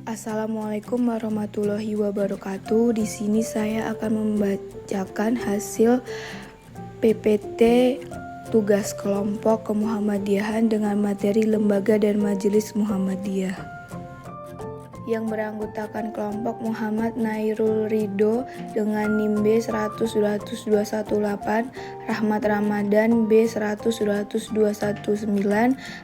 Assalamualaikum warahmatullahi wabarakatuh. Di sini saya akan membacakan hasil PPT tugas kelompok kemuhammadiyahan dengan materi lembaga dan majelis Muhammadiyah yang beranggotakan kelompok Muhammad Nairul Ridho dengan NIM B100-218, Rahmat Ramadan B100-219,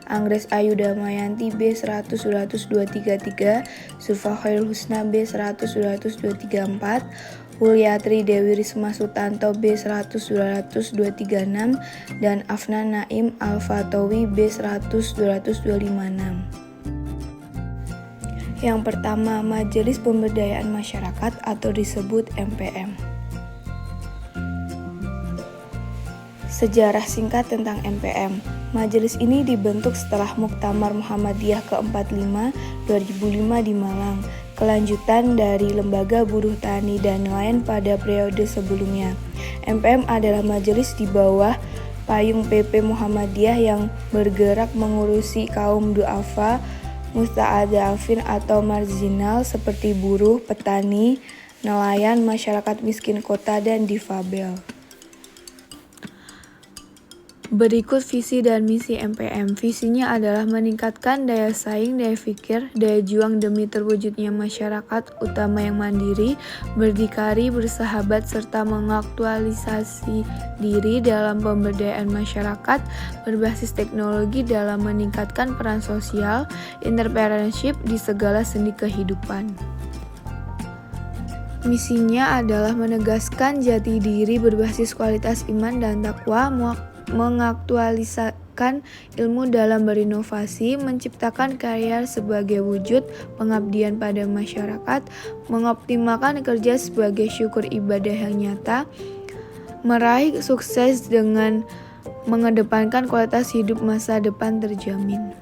Anggres Ayu Damayanti B100-233, Zulfa Khairul Husna B100-234, Wulyatri Dewi Risma Sutanto B100-236, dan Afnan Naim Al-Fatawi B100-256. Yang pertama, Majelis Pemberdayaan Masyarakat atau disebut MPM. Sejarah singkat tentang MPM. Majelis ini dibentuk setelah Muktamar Muhammadiyah ke-45 2005 di Malang, kelanjutan dari Lembaga Buruh Tani dan Nelayan pada periode sebelumnya. MPM adalah majelis di bawah payung PP Muhammadiyah yang bergerak mengurusi kaum du'afa, musta'adzafin atau marginal seperti buruh, petani, nelayan, masyarakat miskin kota, dan difabel. Berikut visi dan misi MPM. Visinya adalah meningkatkan daya saing, daya pikir, daya juang demi terwujudnya masyarakat utama yang mandiri, berdikari, bersahabat, serta mengaktualisasi diri dalam pemberdayaan masyarakat berbasis teknologi dalam meningkatkan peran sosial, entrepreneurship di segala sendi kehidupan. Misinya adalah menegaskan jati diri berbasis kualitas iman dan takwa, mengaktualisasikan ilmu dalam berinovasi, menciptakan karya sebagai wujud pengabdian pada masyarakat, mengoptimalkan kerja sebagai syukur ibadah yang nyata, meraih sukses dengan mengedepankan kualitas hidup masa depan terjamin.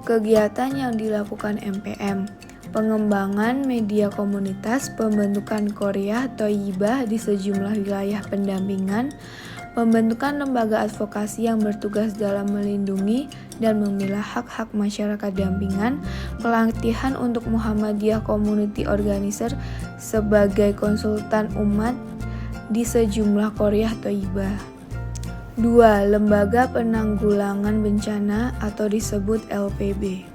Kegiatan yang dilakukan MPM: pengembangan media komunitas, pembentukan Qaryah Thoyibah di sejumlah wilayah pendampingan, pembentukan lembaga advokasi yang bertugas dalam melindungi dan membela hak-hak masyarakat dampingan, pelatihan untuk Muhammadiyah Community Organizer sebagai konsultan umat di sejumlah Qaryah Thoyibah. 2. Lembaga Penanggulangan Bencana atau disebut LPB.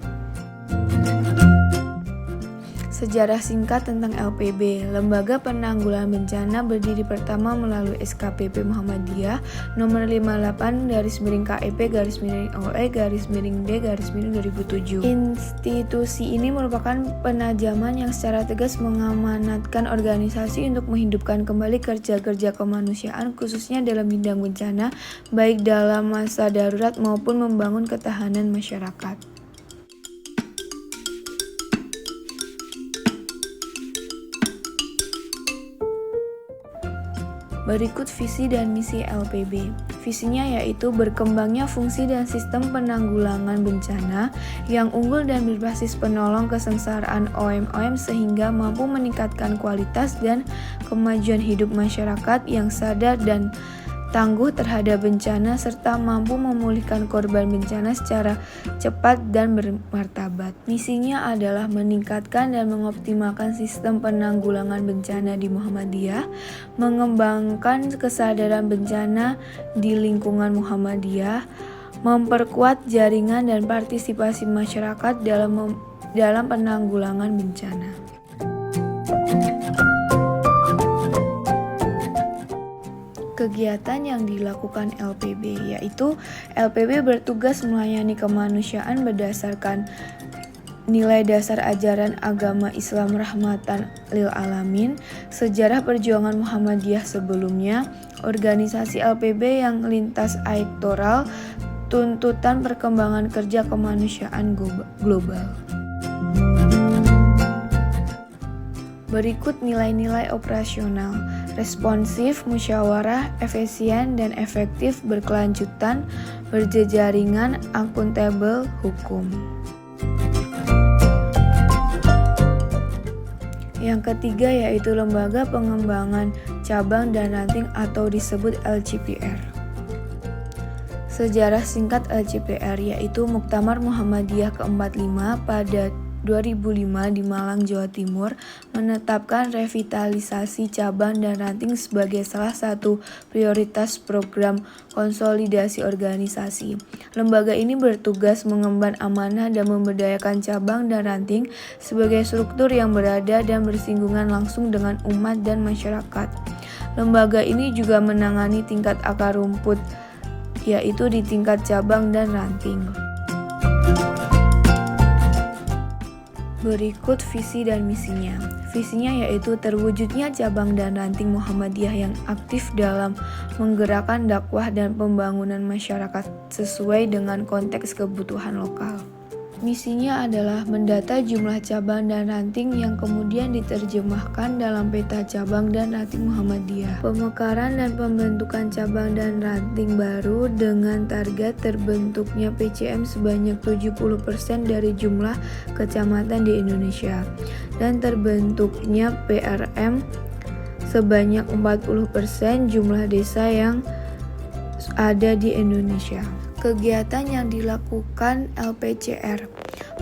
Sejarah singkat tentang LPB. Lembaga Penanggulangan Bencana berdiri pertama melalui SKPP Muhammadiyah nomor 58-KEP-OE-D-2007. Institusi ini merupakan penajaman yang secara tegas mengamanatkan organisasi untuk menghidupkan kembali kerja-kerja kemanusiaan khususnya dalam bidang bencana, baik dalam masa darurat maupun membangun ketahanan masyarakat. Berikut visi dan misi LPB. Visinya yaitu berkembangnya fungsi dan sistem penanggulangan bencana yang unggul dan berbasis penolong kesengsaraan OM-OM sehingga mampu meningkatkan kualitas dan kemajuan hidup masyarakat yang sadar dan tangguh terhadap bencana serta mampu memulihkan korban bencana secara cepat dan bermartabat. Misinya adalah meningkatkan dan mengoptimalkan sistem penanggulangan bencana di Muhammadiyah, mengembangkan kesadaran bencana di lingkungan Muhammadiyah, memperkuat jaringan dan partisipasi masyarakat dalam penanggulangan bencana. Kegiatan yang dilakukan LPB yaitu LPB bertugas melayani kemanusiaan berdasarkan nilai dasar ajaran agama Islam rahmatan lil alamin, sejarah perjuangan Muhammadiyah sebelumnya, organisasi LPB yang lintas elektoral, tuntutan perkembangan kerja kemanusiaan global. Berikut nilai-nilai operasional: responsif, musyawarah, efisien dan efektif, berkelanjutan, berjejaringan, akuntabel, hukum. Yang ketiga yaitu Lembaga Pengembangan Cabang dan Ranting atau disebut LCPR. Sejarah singkat LCPR yaitu Muktamar Muhammadiyah ke-45 pada 2005 di Malang, Jawa Timur menetapkan revitalisasi cabang dan ranting sebagai salah satu prioritas program konsolidasi organisasi. Lembaga ini bertugas mengemban amanah dan memberdayakan cabang dan ranting sebagai struktur yang berada dan bersinggungan langsung dengan umat dan masyarakat. Lembaga ini juga menangani tingkat akar rumput, yaitu di tingkat cabang dan ranting. Berikut visi dan misinya. Visinya yaitu terwujudnya cabang dan ranting Muhammadiyah yang aktif dalam menggerakkan dakwah dan pembangunan masyarakat sesuai dengan konteks kebutuhan lokal. Misinya adalah mendata jumlah cabang dan ranting yang kemudian diterjemahkan dalam peta cabang dan ranting Muhammadiyah. Pemekaran dan pembentukan cabang dan ranting baru dengan target terbentuknya PCM sebanyak 70% dari jumlah kecamatan di Indonesia dan terbentuknya PRM sebanyak 40% jumlah desa yang ada di Indonesia. Kegiatan yang dilakukan LPCR,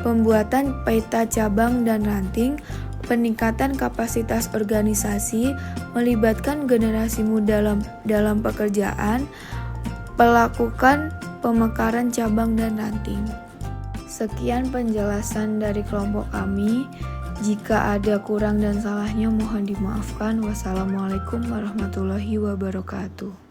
pembuatan peta cabang dan ranting, peningkatan kapasitas organisasi, melibatkan generasi muda dalam pekerjaan, melakukan pemekaran cabang dan ranting. Sekian penjelasan dari kelompok kami. Jika ada kurang dan salahnya mohon dimaafkan. Wassalamualaikum warahmatullahi wabarakatuh.